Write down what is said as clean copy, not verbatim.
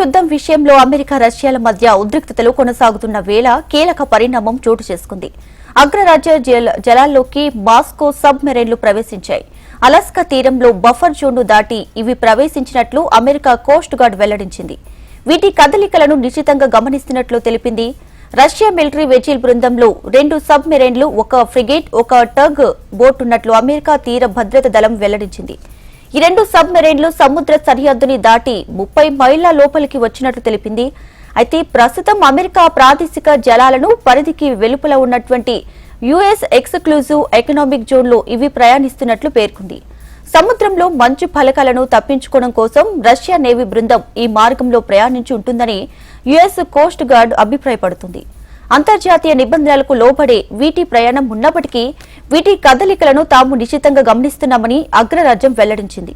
యుద్ధం విషయంలో అమెరికా రష్యాల మధ్య ఉద్రిక్తతలు కొనసాగుతున్న వేళ కీలక పరిణామం చోటు చేసుకుంది. అగ్రరాజ్య జలాల్లోకి మాస్కో సబ్ మెరైన్లు ప్రవేశించాయి. అలాస్కా తీరంలో బఫర్ జోన్ను దాటి ఇవి ప్రవేశించినట్లు అమెరికా కోస్ట్ గార్డ్ వెల్లడించింది. వీటి కదలికలను నిశితంగా గమనిస్తున్నట్లు తెలిపింది. రష్యా మిలిటరీ వెజిల్ బృందంలో 2 సబ్ మెరైన్లు, 1 ఫ్రిగేట్, 1 టగ్ బోట్ ఉన్నట్లు అమెరికా తీర భద్రత దళం వెల్లడించింది. ఈ 2 సబ్ మెరైన్లు సముద్ర సరిహద్దుని దాటి 30 మైళ్ల లోపలికి వచ్చినట్లు తెలిపింది. అయితే ప్రస్తుతం అమెరికా ప్రాదేశిక జలాలను పరిధికి వెలుపల ఉన్నటువంటి యుఎస్ ఎక్స్క్లూజివ్ ఎకనామిక్ జోన్లో ఇవి ప్రయాణిస్తున్నట్లు పేర్కొంది. సముద్రంలో మంచు ఫలకాలను తప్పించుకోవడం కోసం రష్యా నేవీ బృందం ఈ మార్గంలో ప్రయాణించి ఉంటుందని యుఎస్ కోస్ట్ గార్డ్ అభిప్రాయపడుతుంది. అంతర్జాతీయ నిబంధనలకు లోబడే వీటి ప్రయాణం ఉన్నప్పటికీ వీటి కదలికలను తాము నిశితంగా గమనిస్తున్నామని అగ్రరాజ్యం వెల్లడించింది.